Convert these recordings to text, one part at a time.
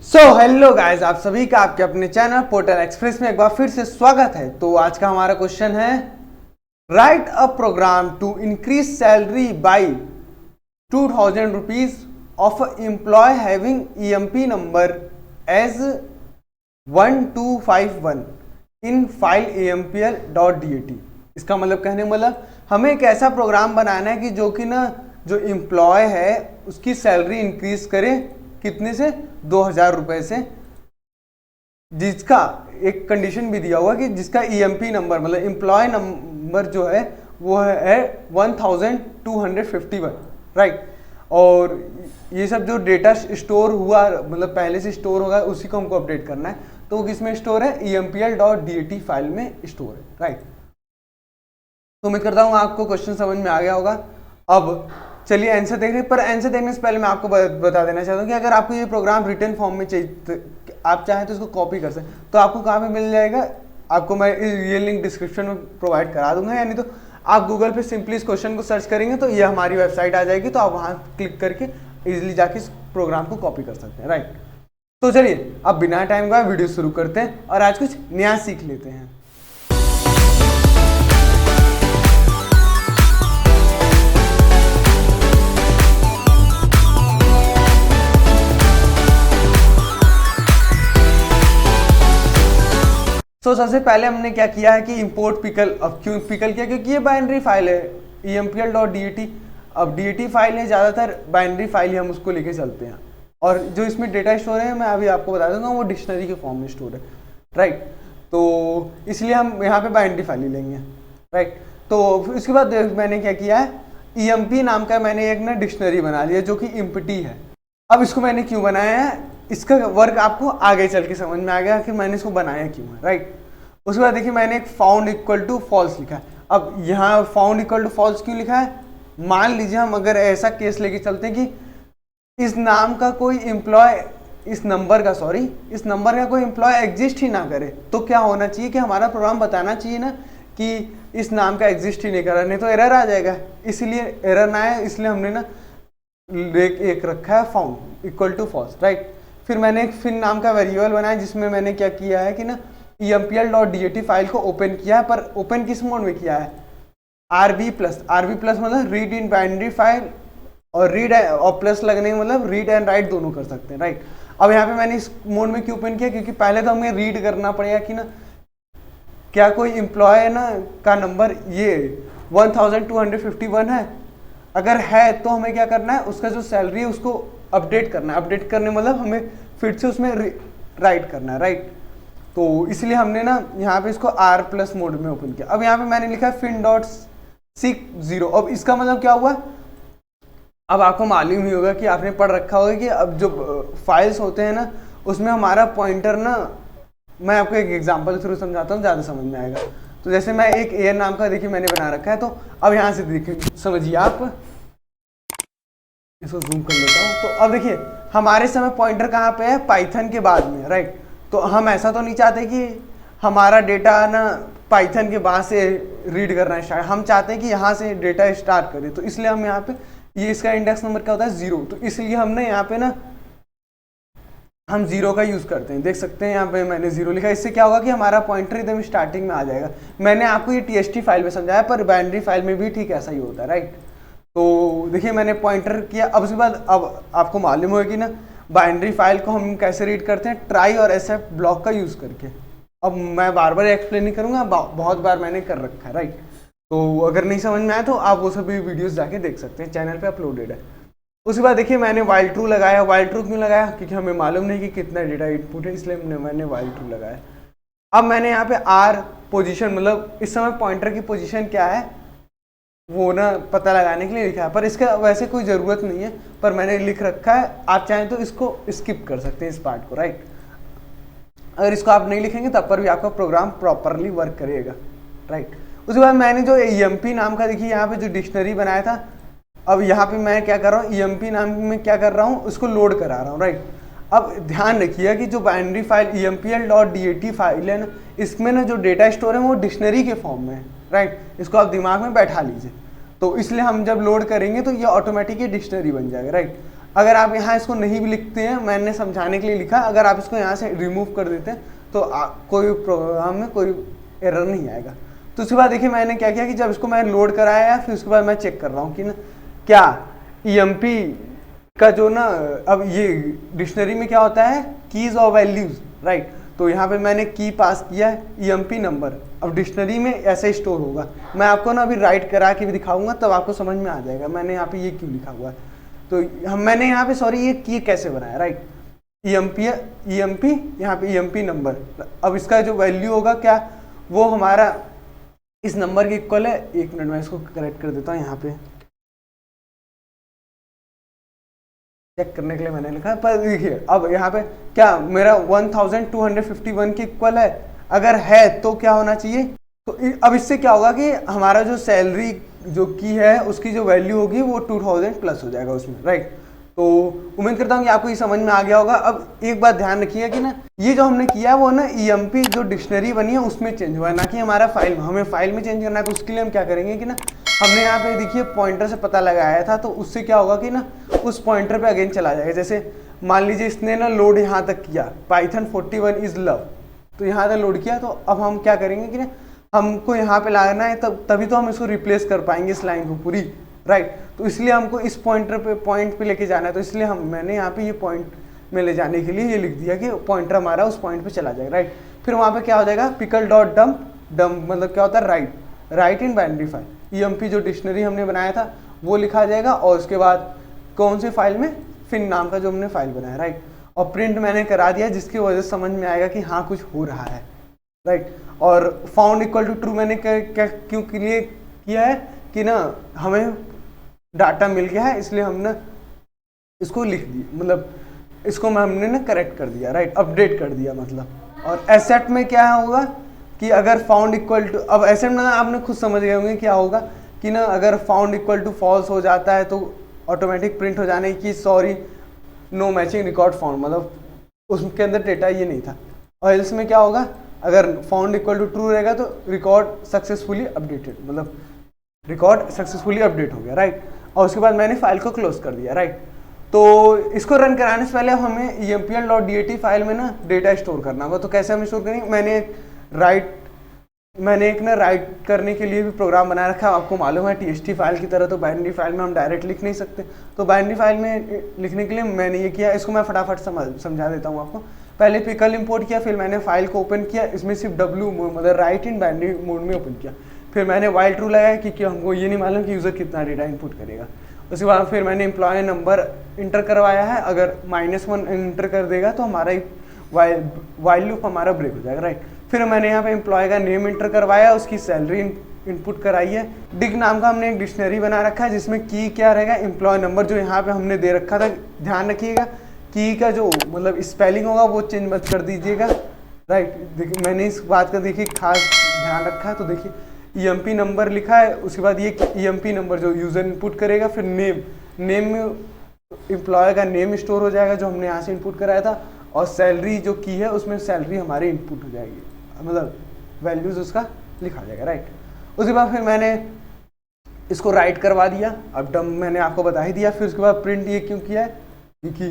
Hello guys, आप सभी का आपके अपने चैनल पोर्टल एक्सप्रेस में एक बार फिर से स्वागत है। तो आज का हमारा क्वेश्चन है, write a program to increase salary by 2000 rupees of a employ having EMP number as 1251 in file ampl.dat। इसका मतलब कहने मतलब हमें एक ऐसा प्रोग्राम बनाना है कि जो कि ना जो एम्प्लॉय है उसकी सैलरी इंक्रीज करे कितने से 2000 रुपए से, जिसका एक कंडीशन भी दिया हुआ कि जिसका ईएमपी नंबर मतलब एम्प्लॉय नंबर जो है वो है 1251, राइट। और ये सब जो डेटा स्टोर हुआ मतलब पहले से स्टोर होगा उसी को हमको अपडेट करना है। तो वो किसमें स्टोर है? ampl.dat फाइल में स्टोर है, राइट। तो उम्मीद करता हूँ आपको क्वेश्चन समझ में आ गया होगा। अब चलिए आंसर देखने, पर आंसर देखने से पहले मैं आपको बता देना चाहता हूँ कि अगर आपको ये प्रोग्राम रिटन फॉर्म में चाहिए तो आप चाहें तो इसको कॉपी कर सकते, तो आपको कहाँ पे मिल जाएगा? आपको मैं ये लिंक डिस्क्रिप्शन में प्रोवाइड करा दूंगा, यानी तो आप गूगल पे सिंपली इस क्वेश्चन को सर्च करेंगे तो ये हमारी वेबसाइट आ जाएगी, तो आप वहाँ क्लिक करके इजिली जाके इस प्रोग्राम को कॉपी कर सकते हैं, राइट। तो चलिए अब बिना टाइम का वीडियो शुरू करते हैं और आज कुछ नया सीख लेते हैं। तो सबसे पहले हमने क्या किया है कि इंपोर्ट पिकल। अब क्यों पिकल किया? क्योंकि ये बाइनरी फाइल है ampl.dat। अब dat फाइल है, ज़्यादातर बाइनरी फाइल ही हम उसको लेके चलते हैं, और जो इसमें डेटा स्टोर है मैं अभी आपको बता दूंगा वो डिक्शनरी के फॉर्म में स्टोर है, राइट। तो इसलिए हम यहाँ पे बाइनरी फाइल ही लेंगे, राइट। तो फिर उसके बाद मैंने क्या किया है, emp नाम का मैंने एक ना डिक्शनरी बना लिया जो कि एम्प्टी है। अब इसको मैंने क्यों बनाया है, इसका वर्क आपको आगे चल के समझ में आ गया कि मैंने इसको बनाया क्यों है, राइट। उसके बाद देखिए मैंने एक फाउंड इक्वल टू फॉल्स लिखा है। अब यहाँ फाउंड इक्वल टू फॉल्स क्यों लिखा है? मान लीजिए हम अगर ऐसा केस लेके चलते हैं कि इस नाम का कोई एम्प्लॉय इस नंबर का कोई एम्प्लॉय एग्जिस्ट ही ना करे, तो क्या होना चाहिए कि हमारा प्रोग्राम बताना चाहिए ना कि इस नाम का एग्जिस्ट ही नहीं कर रहा, नहीं तो एरर आ जाएगा। इसलिए एरर ना आए इसलिए हमने ना एक रखा है found equal to false, right. फिर मैंने एक फिन नाम का वेरिएबल बनाया जिसमें मैंने क्या किया है कि ना ampl.dat फाइल को ओपन किया है, पर ओपन किस मोड में किया है? rb प्लस मतलब रीड इन बाइनरी फाइल, और रीड और प्लस लगने का मतलब रीड एंड राइट दोनों कर सकते हैं, राइट। अब यहाँ पे मैंने इस मोड में क्यों ओपन किया? क्योंकि पहले तो हमें रीड करना पड़ेगा कि ना क्या कोई एम्प्लॉय है ना का नंबर ये 1251 है। अगर है तो हमें क्या करना है, उसका जो सैलरी है उसको अपडेट करना है। अपडेट करने मतलब हमें फिर से उसमें राइट करना है, राइट। तो इसलिए हमने ना यहाँ पे इसको r+ मोड में ओपन किया। अब यहाँ पे मैंने लिखा है fin.seek0। अब इसका मतलब क्या हुआ? अब आपको मालूम ही होगा कि आपने पढ़ रखा होगा कि अब जो फाइल्स होते हैं ना उसमें हमारा पॉइंटर ना, मैं आपको एक एग्जांपल थ्रू समझाता हूँ, ज़्यादा समझ में आएगा। तो जैसे मैं एक एयर नाम का देखिए मैंने बना रखा है, तो अब यहाँ से देखिए समझिए आप, इसको जूम कर लेता हूँ। तो अब देखिए हमारे समय पॉइंटर कहाँ पे है? पाइथन के बाद में, राइट। तो हम ऐसा तो नहीं चाहते कि हमारा डेटा ना पाइथन के बाद से रीड करना स्टार्ट, हम चाहते हैं कि यहाँ से डेटा स्टार्ट करे। तो इसलिए हम यहाँ पे ये इसका इंडेक्स नंबर क्या होता है? 0। तो इसलिए हमने यहाँ पे ना हम 0 का यूज़ करते हैं। देख सकते हैं यहाँ पे मैंने 0 लिखा। इससे क्या होगा कि हमारा पॉइंटर एकदम स्टार्टिंग में आ जाएगा। मैंने आपको ये txt फाइल में समझाया, पर बाइनरी फाइल में भी ठीक ऐसा ही होता है, राइट। तो देखिए मैंने पॉइंटर किया। अब उसके बाद अब आपको मालूम होगा कि ना बाइनरी फाइल को हम कैसे रीड करते हैं, ट्राई और SF ब्लॉक का यूज़ करके। अब मैं बार बार एक्सप्लेन नहीं करूँगा, बहुत बार मैंने कर रखा है, राइट। तो अगर नहीं समझ में आया तो आप वो सभी वीडियोस जाके देख सकते हैं, चैनल पे अपलोडेड है। उसके बाद देखिए मैंने while true लगाया। while true क्यों लगाया? क्योंकि हमें मालूम नहीं कि कितना डेटा इनपुट है, इसलिए मैंने while true लगाया। अब मैंने यहाँ पे r पोजीशन मतलब इस समय पॉइंटर की पोजीशन क्या है वो ना पता लगाने के लिए लिखा है, पर इसका वैसे कोई ज़रूरत नहीं है, पर मैंने लिख रखा है। आप चाहें तो इसको स्किप कर सकते हैं इस पार्ट को, राइट। अगर इसको आप नहीं लिखेंगे तब पर भी आपका प्रोग्राम प्रॉपरली वर्क करेगा, राइट। उसके बाद मैंने जो emp नाम का देखिए यहाँ पे जो डिक्शनरी बनाया था, अब यहाँ पे मैं क्या कर रहा हूँ, emp नाम में क्या कर रहा हूँ, उसको लोड करा रहा हूँ, राइट। अब ध्यान रखिए कि जो बाइनरी फाइल ampl.dat फाइल है ना, इसमें ना जो डेटा स्टोर है वो डिक्शनरी के फॉर्म में है, राइट। इसको आप दिमाग में बैठा लीजिए। तो इसलिए हम जब लोड करेंगे तो ये ऑटोमेटिक डिक्शनरी बन जाएगा, राइट। अगर आप यहाँ इसको नहीं भी लिखते हैं, मैंने समझाने के लिए लिखा, अगर आप इसको यहाँ से रिमूव कर देते हैं तो कोई प्रोग्राम में कोई एरर नहीं आएगा। तो उसके बाद देखिए मैंने क्या किया कि जब इसको मैं लोड कराया, फिर उसके बाद मैं चेक कर रहा हूँ कि ना क्या EMP का जो ना, अब ये डिक्शनरी में क्या होता है, कीज और वैल्यूज, राइट। तो यहाँ पे मैंने की पास किया है, EMP नंबर, अब डिक्शनरी में ऐसे स्टोर होगा। मैं आपको ना अभी राइट करा के भी दिखाऊंगा, तब आपको समझ में आ जाएगा मैंने यहाँ पे ये क्यों लिखा हुआ है। तो मैंने यहाँ पे सॉरी ये की कैसे बनाया, राइट। EMP यहाँ पे EMP नंबर, अब इसका जो वैल्यू होगा क्या, वो हमारा इस नंबर के इक्वल है। एक मिनट में इसको करेक्ट कर देता हूँ, यहाँ पे चेक करने के लिए मैंने लिखा है, पर देखिए अब यहाँ पे क्या मेरा 1251 के इक्वल है, अगर है तो क्या होना चाहिए। तो अब इससे क्या होगा कि हमारा जो सैलरी जो की है उसकी जो वैल्यू होगी वो 2000 प्लस हो जाएगा उसमें, राइट। तो उम्मीद करता हूँ कि आपको ये समझ में आ गया होगा। अब एक बात ध्यान रखिए कि ना ये जो हमने किया है वो ना EMP जो डिक्शनरी बनी है उसमें चेंज हुआ है, ना कि हमारा फाइल में। हमें फाइल में चेंज करना है, तो उसके लिए हम क्या करेंगे कि ना हमने यहाँ पे देखिए पॉइंटर से पता लगाया था, तो उससे क्या होगा कि ना उस पॉइंटर पे अगेन चला जाएगा। जैसे मान लीजिए इसने ना लोड यहाँ तक किया, पाइथन 41 इज लव, तो यहाँ तक लोड किया। तो अब हम क्या करेंगे कि ना हमको यहाँ पे लाना है, तभी तो हम इसको रिप्लेस कर पाएंगे इस लाइन को पूरी, राइट। तो इसलिए हमको इस पॉइंट पे लेके जाना है, तो इसलिए मैंने यहाँ पे ये पॉइंट में ले जाने के लिए ये लिख दिया कि पॉइंटर हमारा उस पॉइंट पे चला जाएगा, राइट। फिर वहाँ पे क्या हो जाएगा, पिकल डॉट डम्प मतलब क्या होता है, right in binary file. EMP जो डिक्शनरी हमने बनाया था वो लिखा जाएगा, और उसके बाद कौन सी फाइल में, फिन नाम का जो हमने फाइल बनाया, राइट। और प्रिंट मैंने करा दिया, जिसकी वजह से समझ में आएगा कि हाँ कुछ हो रहा है, राइट। और फाउंड इक्वल टू ट्रू मैंने क्या क्यों लिए किया है कि ना हमें डाटा मिल गया है, इसलिए हमने इसको लिख दिया, मतलब इसको हमने ना करेक्ट कर दिया, राइट, अपडेट कर दिया मतलब। और एसेट में क्या होगा कि अगर फाउंड इक्वल टू, अब एसेट में आपने खुद समझ गए होंगे क्या होगा कि ना अगर फाउंड इक्वल टू फॉल्स हो जाता है तो ऑटोमेटिक प्रिंट हो जाने की sorry no matching record found, मतलब उसके अंदर डेटा ये नहीं था। और एल्स में क्या होगा, अगर फाउंड इक्वल टू ट्रू रहेगा तो रिकॉर्ड सक्सेसफुली अपडेटेड, मतलब रिकॉर्ड सक्सेसफुली अपडेट हो गया, राइट। और उसके बाद मैंने फाइल को क्लोज कर दिया, राइट। तो इसको रन कराने से पहले हमें empl.dat फाइल में ना डेटा स्टोर करना होगा। तो कैसे हम स्टोर करेंगे, मैंने एक ना राइट करने के लिए भी प्रोग्राम बना रखा है। आपको मालूम है TXT फाइल की तरह तो बाइनरी फाइल में हम डायरेक्ट लिख नहीं सकते, तो बाइनरी फाइल में लिखने के लिए मैंने ये किया। इसको मैं फटाफट समझा देता हूँ आपको। पहले पिकल इंपोर्ट किया, फिर मैंने फाइल को ओपन किया, इसमें सिर्फ W मतलब राइट इन बाइनरी मोड में ओपन किया। फिर मैंने वाइल ट्रू लगाया क्योंकि हमको ये नहीं मालूम कि यूज़र कितना डेटा इनपुट करेगा। उसके बाद फिर मैंने एम्प्लॉय नंबर इंटर करवाया है, अगर -1 इंटर कर देगा तो हमारा वाइल लूप हमारा ब्रेक हो जाएगा, राइट। फिर मैंने यहाँ पे एम्प्लॉय का नेम इंटर करवाया, उसकी सैलरी इनपुट कराई है। डिग नाम का हमने एक डिक्शनरी बना रखा है जिसमें की क्या रहेगा, एम्प्लॉय नंबर जो यहाँ पे हमने दे रखा था। ध्यान रखिएगा की का जो मतलब स्पेलिंग होगा वो चेंज मत कर दीजिएगा, राइट। देखिए मैंने इस बात का देखिए खास ध्यान रखा है। तो देखिए EMP नंबर लिखा है, उसके बाद ये EMP नंबर जो यूज़र इनपुट करेगा, फिर नेम में एम्प्लॉय का नेम स्टोर हो जाएगा जो हमने यहाँ से इनपुट कराया था, और सैलरी जो की है उसमें सैलरी हमारी इनपुट हो जाएगी, मतलब वैल्यूज उसका लिखा जाएगा, राइट। उसके बाद फिर मैंने इसको राइट करवा दिया। अब डम मैंने आपको बता ही दिया। फिर उसके बाद प्रिंट ये क्यों किया है, क्योंकि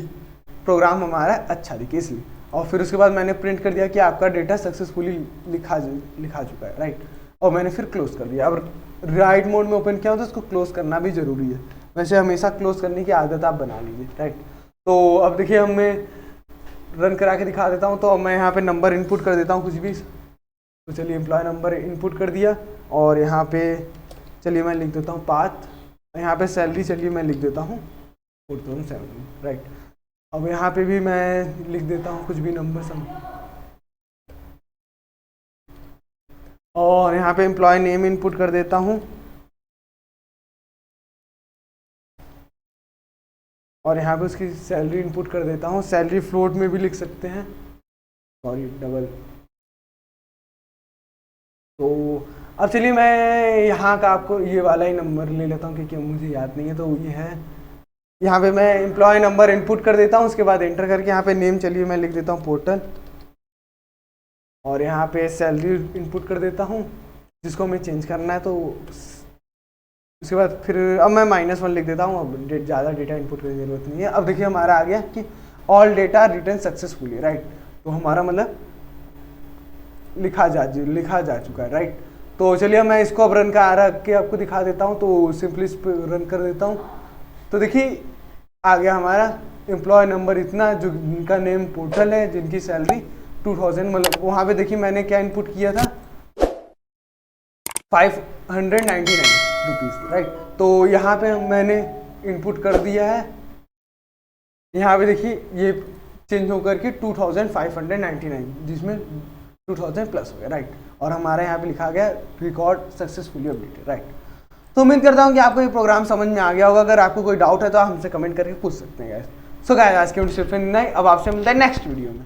प्रोग्राम हमारा अच्छा दिखे इसलिए। और फिर उसके बाद मैंने प्रिंट कर दिया कि आपका डेटा सक्सेसफुली लिखा चुका है, राइट। और मैंने फिर क्लोज कर दिया। अब राइट मोड में ओपन किया हो तो इसको क्लोज करना भी जरूरी है, वैसे हमेशा क्लोज करने की आदत आप बना लीजिए, राइट। तो अब देखिए हमें रन करा के दिखा देता हूँ। तो अब मैं यहाँ पे नंबर इनपुट कर देता हूँ कुछ भी। तो चलिए एम्प्लॉय नंबर इनपुट कर दिया, और यहाँ पे चलिए मैं लिख देता हूँ पाथ। यहाँ पे सैलरी चलिए मैं लिख देता हूँ 4070, राइट। अब यहाँ पे भी मैं लिख देता हूँ कुछ भी नंबर सब, और यहाँ पे एम्प्लॉय नेम इनपुट कर देता हूँ, और यहाँ पे उसकी सैलरी इनपुट कर देता हूँ। सैलरी फ्लोट में भी लिख सकते हैं, सॉरी डबल। तो अब चलिए मैं यहाँ का आपको ये वाला ही नंबर ले लेता हूँ क्योंकि मुझे याद नहीं है। तो ये है, यहाँ पे मैं एम्प्लॉय नंबर इनपुट कर देता हूँ, उसके बाद एंटर करके यहाँ पे नेम चलिए मैं लिख देता हूँ पोर्टल, और यहाँ पे सैलरी इनपुट कर देता हूँ जिसको हमें चेंज करना है। तो उसके बाद फिर अब मैं -1 लिख देता हूँ, अब ज़्यादा डेटा इनपुट करने की जरूरत नहीं है। अब देखिए हमारा आ गया कि all data return successfully, right. तो हमारा मतलब लिखा जा चुका है, राइट। तो चलिए मैं इसको अब रन के आपको दिखा देता हूँ। तो सिंपली इस पर रन कर देता हूँ। तो देखिए आ गया हमारा एम्प्लॉय नंबर इतना, जो जिनका नेम पोर्टल है, जिनकी सैलरी 2000, मतलब वहाँ पे देखिए मैंने क्या इनपुट किया था, 599 रुपीज़, राइट। तो यहाँ पे मैंने इनपुट कर दिया है, यहाँ पे देखिए ये चेंज होकर के 2599, जिसमें 2000 प्लस हो गया, राइट। और हमारे यहाँ पे लिखा गया रिकॉर्ड सक्सेसफुली अपडेटेड, राइट। तो उम्मीद करता हूँ कि आपको ये प्रोग्राम समझ में आ गया होगा। अगर आपको कोई डाउट है तो आप हमसे कमेंट करके पूछ सकते हैं गाइस। सो गाइस आज के वीडियो सिर्फ इतना ही। अब आपसे मिलता है नेक्स्ट वीडियो में।